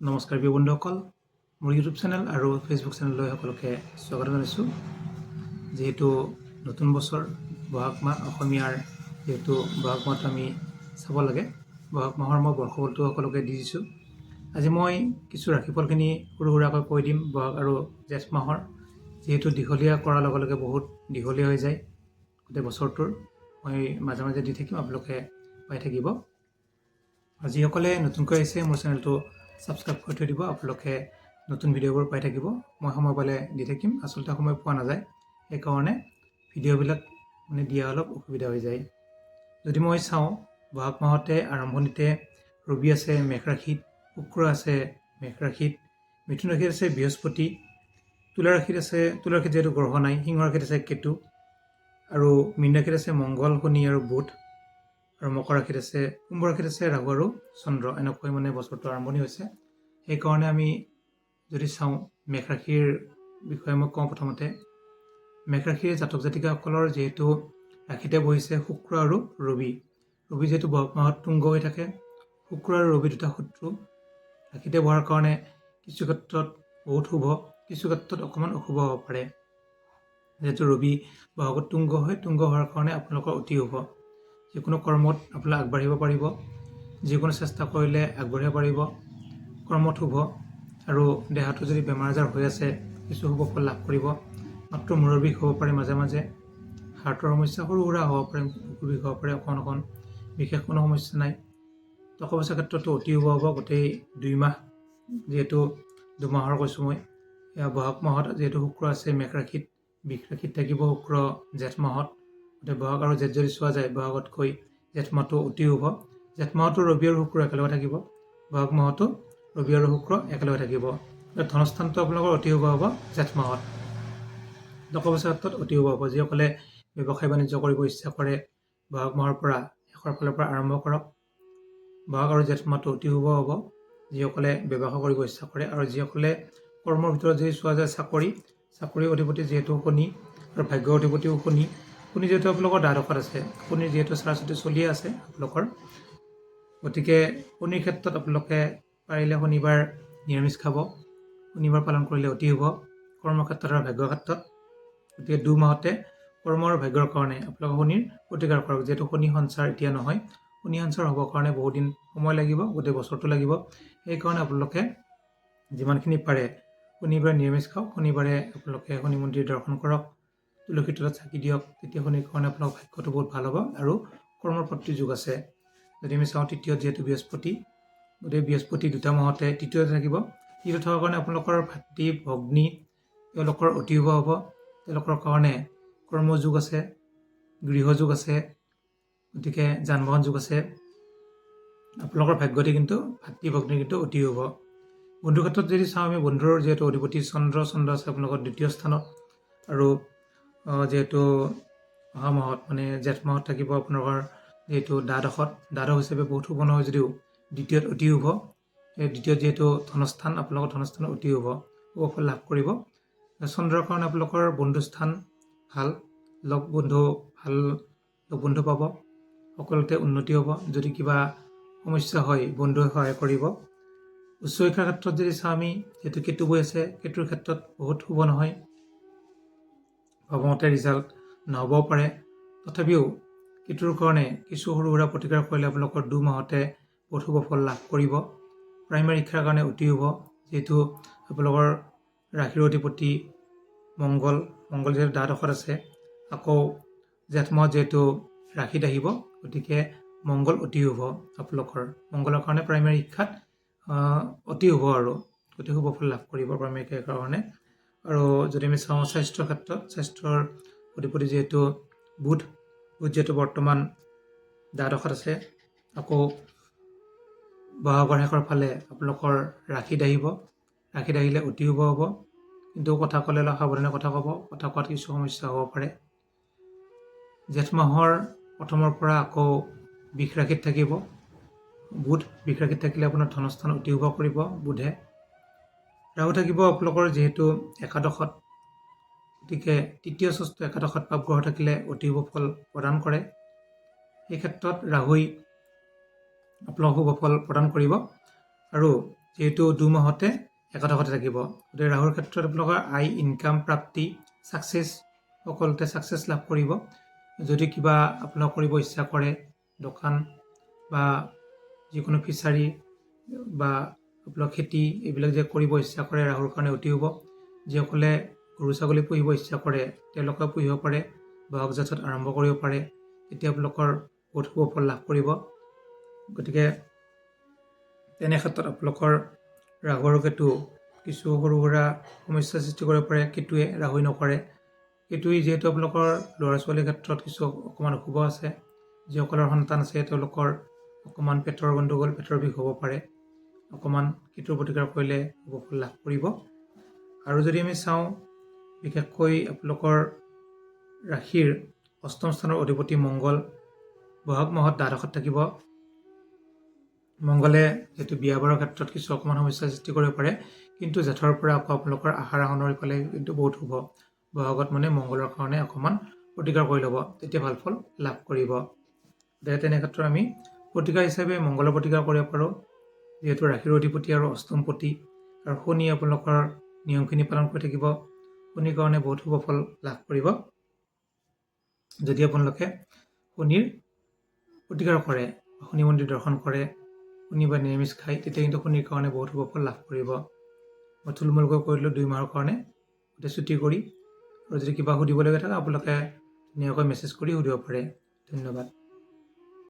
নমস্কাৰ প্ৰিয় বন্ধুসকল, মোৰ ইউটিউব চেনেল আৰু ফেচবুক চেনেললৈ সকলোকে স্বাগত জনাইছোঁ। যিহেতু নতুন বছৰ বহাগ মাহ অসমীয়াৰ যিহেতু বহাগ মাহটো আমি চাব লাগে, বহাগ মাহৰ মই বৰ্ষফলটো সকলোকে দি দিছোঁ। আজি মই কিছু ৰাশিফলখিনি সৰু সুৰাকৈ কৈ দিম বহাগ আৰু জেঠ মাহৰ। যিহেতু দীঘলীয়া কৰাৰ লগে লগে বহুত দীঘলীয়া হৈ যায় গোটেই বছৰটোৰ, মই মাজে মাজে দি থাকিম, আপোনালোকে পাই থাকিব। যিসকলে নতুনকৈ আহিছে মোৰ চেনেলটো ছাবস্ক্ৰাইব কৰি থৈ দিব, আপোনালোকে নতুন ভিডিঅ'বোৰ পাই থাকিব। মই সময় পালে দি থাকিম, আচলতে সময় পোৱা নাযায়, সেইকাৰণে ভিডিঅ'বিলাক দিয়া অলপ অসুবিধা হৈ যায়। যদি মই চাওঁ বহাগ মাহতে আৰম্ভণিতে ৰবি আছে মেঘ ৰাশিত, শুক্ৰ আছে মেঘ ৰাশিত, মিথুন ৰাশিত আছে বৃহস্পতি, তুলা ৰাশিত যিহেতু গ্ৰহ নাই, সিংহ ৰাশিত আছে কেতু, আৰু মীন ৰাশিত আছে মংগল, শনি আৰু বুধ, আৰু মকৰ ৰাশিত আছে কুম্ভ ৰাশিত আছে ৰাহু আৰু চন্দ্ৰ। এনেকৈ বছৰটো আৰম্ভণি হৈছে। সেইকাৰণে আমি যদি চাওঁ মেঘ ৰাশিৰ বিষয়ে মই কওঁ। প্ৰথমতে মেঘ ৰাশিৰ জাতক জাতিকাসকলৰ যিহেতু ৰাশিতে বহিছে শুক্ৰ আৰু ৰবি যিহেতু বহাগ মাহত তুংগ হৈ থাকে, শুক্ৰ আৰু ৰবি দুটা শত্ৰু ৰাশিতে বহাৰ কাৰণে কিছু ক্ষেত্ৰত বহুত শুভ, কিছু ক্ষেত্ৰত অকণমান অশুভ হ'ব পাৰে। যিহেতু ৰবি বহাগত তুংগ হোৱাৰ কাৰণে আপোনালোকৰ অতি শুভ। যিকোনো কৰ্মত আপোনালোকে আগবাঢ়িব পাৰিব, যিকোনো চেষ্টা কৰিলে আগবাঢ়িব পাৰিব, কৰ্মত শুভ। আৰু দেহাটো যদি বেমাৰ আজাৰ হৈ আছে কিছু শুভ ফল লাভ কৰিব। মাত্ৰ মূৰৰ বিষ হ'ব পাৰে, মাজে মাজে হাৰ্টৰ সমস্যা সৰু সুৰা হ'ব পাৰে, বুকুৰ বিষ হ'ব পাৰে, অকণ বিশেষ কোনো সমস্যা নাই। টকা পইচাৰ ক্ষেত্ৰতো অতি শুভ হ'ব গোটেই 2 মাহ, যিহেতু 2 মাহৰ কৈছোঁ মই। বহাগ মাহত যিহেতু শুক্ৰ আছে মেঘ ৰাশিত, বৃষ ৰাশিত থাকিব শুক্ৰ জেঠ মাহত। গতিকে বহাগ আৰু জেঠ যদি চোৱা যায়, বহাগতকৈ জেঠ মাহটো অতি শুভ। জেঠ মাহতো ৰবি আৰু শুক্ৰ একেলগে থাকিব, বহাগ মাহতো ৰবি আৰু শুক্ৰ একেলগে থাকিব। ধনস্থানটো আপোনালোকৰ অতি শুভ হ'ব জেঠ মাহত। টকা পইচাৰ ক্ষেত্ৰত অতি শুভ হ'ব। যিসকলে ব্যৱসায় বাণিজ্য কৰিব ইচ্ছা কৰে, বহাগ মাহৰ পৰা শেষৰ ফালৰ পৰা আৰম্ভ কৰক। বহাগ আৰু জেঠ মাহটো অতি শুভ হ'ব যিসকলে ব্যৱসায় কৰিব ইচ্ছা কৰে। আৰু যিসকলে কৰ্মৰ ভিতৰত যদি চোৱা যায়, চাকৰিৰ অধিপতি যিহেতু শনি আৰু ভাগ্যৰ অধিপতিও শনি যিহেতু আপোনালোকৰ দ্বাদশত আছে, শনিৰ যিহেতু চাৰাচতি চলিয়ে আছে আপোনালোকৰ। গতিকে শনিৰ ক্ষেত্ৰত আপোনালোকে পাৰিলে শনিবাৰ নিৰামিষ খাব, শনিবাৰ পালন কৰিলে অতি শুভ কৰ্মক্ষেত্ৰত আৰু ভাগ্যৰ ক্ষেত্ৰত। গতিকে 2 মাহতে কৰ্ম আৰু ভাগ্যৰ কাৰণে আপোনালোকে শনিৰ প্ৰতিকাৰ কৰক। যিহেতু শনি সঞ্চাৰ এতিয়া নহয়, শনি সঞ্চাৰ হ'বৰ কাৰণে বহুত দিন সময় লাগিব, গোটেই বছৰটো লাগিব। সেইকাৰণে আপোনালোকে যিমানখিনি পাৰে শনিবাৰে নিৰামিষ খাওক, শনিবাৰে আপোনালোকে শনি মন্দিৰ দৰ্শন কৰক, তুলসী তলত চাকি দিয়ক। তেতিয়া শনিৰ কাৰণে আপোনালোকৰ ভাগ্যটো বহুত ভাল হ'ব আৰু কৰ্মৰ প্ৰতি যোগ আছে। যদি আমি চাওঁ তৃতীয়ত যিহেতু বৃহস্পতি, গতিকে বৃহস্পতি 2টা মাহতে তৃতীয়তে থাকিব। তৃতীয়ত থকাৰ কাৰণে আপোনালোকৰ ভাতৃ ভগ্নী তেওঁলোকৰ অতি শুভ হ'ব। তেওঁলোকৰ কাৰণে কৰ্মযোগ আছে, গৃহযোগ আছে, গতিকে যান বাহন যোগ আছে। আপোনালোকৰ ভাগ্যটি কিন্তু ভাতৃ ভগ্নীৰ কিন্তু অতি শুভ। বন্ধুৰ ক্ষেত্ৰত যদি চাওঁ আমি, বন্ধুৰ যিহেতু অধিপতি চন্দ্ৰ আছে আপোনালোকৰ 2য় স্থানত, আৰু যিহেতু অহা মাহত জেঠ মাহত থাকিব আপোনালোকৰ যিহেতু দ্বাদশ হিচাপে বহুত শুভ নহয় যদিও 2য়ত অতি শুভ। এই 2য়ত যিহেতু ধনস্থান, আপোনালোকৰ ধনস্থানত অতি শুভ ফল লাভ কৰিব। চন্দ্ৰৰ কাৰণে আপোনালোকৰ বন্ধুস্থান ভাল, লগ বন্ধু পাব, সকলোতে উন্নতি হ'ব। যদি কিবা সমস্যা হয় বন্ধুৱে সহায় কৰিব। উচ্চ শিক্ষাৰ ক্ষেত্ৰত যদি চাওঁ আমি, যিহেতু কেতু বৈ আছে, কেতুৰ ক্ষেত্ৰত বহুত শুভ নহয়, ভাবমতে ৰিজাল্ট নহ'বও পাৰে। তথাপিও কেতুৰ কাৰণে কিছু সৰু সুৰা প্ৰতিকাৰ কৰিলে আপোনালোকৰ 2 মাহতে বহুত শুভ ফল লাভ কৰিব। প্ৰাইমেৰী শিক্ষাৰ কাৰণে অতি শুভ, যিহেতু আপোনালোকৰ ৰাশিৰ অধিপতি মংগল যিহেতু দ্বাদশত আছে, আকৌ জেঠ মাহত যিহেতু ৰাশিত আহিব, গতিকে মংগল অতি শুভ। আপোনালোকৰ মংগলৰ কাৰণে প্ৰাইমেৰী শিক্ষাত অতি শুভ আৰু অতি শুভ ফল লাভ কৰিব প্ৰাইমেৰী শিক্ষাৰ কাৰণে। আৰু যদি আমি চাওঁ স্বাস্থ্যৰ ক্ষেত্ৰত, স্বাস্থ্যৰ অধিপতি যিহেতু বুধ যিহেতু বৰ্তমান দ্বাদশত আছে, আকৌ বহাগৰ শেষৰ ফালে আপোনালোকৰ ৰাশিত আহিলে অতি শুভ হ'ব। কিন্তু কথা ক'লে অলপ সাৱধানে কথা ক'ব, কথা কোৱাত কিছু সমস্যা হ'ব পাৰে। জেঠ মাহৰ প্ৰথমৰ পৰা আকৌ বৃষ ৰাশিত থাকিব বুধ, বৃষ ৰাশিত থাকিলে আপোনাৰ ধনস্থান অতি শুভ কৰিব বুধে। ৰাহু থাকিব আপোনালোকৰ যিহেতু একাদশত, গতিকে 3য় 6ষ্ঠ একাদশত পাপগ্ৰহ থাকিলে অতি শুভ ফল প্ৰদান কৰে। এই ক্ষেত্ৰত ৰাহুই আপোনালোক শুভ ফল প্ৰদান কৰিব। আৰু যিহেতু 2 মাহতে একাদশতে থাকিব। গতিকে ৰাহুৰ ক্ষেত্ৰত আপোনালোকৰ আয়, ইনকাম, প্ৰাপ্তি, ছাকচেছ সকলোতে ছাকচেছ লাভ কৰিব। যদি কিবা আপোনালোক কৰিব ইচ্ছা কৰে, দোকান বা যিকোনো ফিচাৰী বা আপোনালোক খেতি এইবিলাক যে কৰিব ইচ্ছা কৰে, ৰাহুৰ কাৰণে অতি শুভ। যিসকলে গৰু ছাগলী পুহিব ইচ্ছা কৰে তেওঁলোকে পুহিব পাৰে, বহাগ জেঠত আৰম্ভ কৰিব পাৰে, তেতিয়া আপোনালোকৰ বহুত শুভ ফল লাভ কৰিব। গতিকে তেনে ক্ষেত্ৰত আপোনালোকৰ ৰাহু আৰু কেতু কিছু সৰু সুৰা সমস্যাৰ সৃষ্টি কৰিব পাৰে। কেতুৱে ৰাহুই নকৰে। কেতুৱে যিহেতু আপোনালোকৰ ল'ৰা ছোৱালীৰ ক্ষেত্ৰত কিছু অকণমান অশুভ আছে। যিসকলৰ সন্তান আছে তেওঁলোকৰ অকণমান পেটৰ গণ্ডগোল, পেটৰ বিষ হ'ব পাৰে। অকণমান কেতুৰ প্ৰতিকাৰ কৰিলে শুভ ফল লাভ কৰিব। আৰু যদি আমি চাওঁ, বিশেষকৈ আপোনালোকৰ ৰাশিৰ অষ্টম স্থানৰ অধিপতি মংগল বহাগ মাহত দ্বাদশত থাকিব। মংগলে যিহেতু বিয়া বাৰৰ ক্ষেত্ৰত কিছু অকণমান সমস্যাৰ সৃষ্টি কৰিব পাৰে, কিন্তু জেঠৰ পৰা আকৌ আপোনালোকৰ আহাৰ শাওনৰ ইফালে কিন্তু বহুত শুভ। বহাগত মানে মংগলৰ কাৰণে অকণমান প্ৰতিকাৰ কৰি ল'ব, তেতিয়া ভাল ফল লাভ কৰিব। গতিকে তেনে ক্ষেত্ৰত আমি প্ৰতিকাৰ হিচাপে মংগলৰ প্ৰতিকাৰ কৰিব পাৰোঁ। যিহেতু ৰাশিৰ অধিপতি আৰু অষ্টমপতি আৰু শনি আপোনালোকৰ নিয়মখিনি পালন কৰি থাকিব, শনিৰ কাৰণে বহুত শুভ ফল লাভ কৰিব। যদি আপোনালোকে শনিৰ প্ৰতিকাৰ কৰে, শনি মন্দিৰ দৰ্শন কৰে, শনিবাৰ নিৰামিষ খায়, তেতিয়া কিন্তু শনিৰ কাৰণে বহুত শুভ ফল লাভ কৰিব। মই থুলমূলকৈ কৰিলোঁ 2 মাহৰ কাৰণে, গোটেই ছুটি কৰি। আৰু যদি কিবা সুধিবলগীয়া থাকে আপোনালোকে ধুনীয়াকৈ মেছেজ কৰি সুধিব পাৰে। ধন্যবাদ।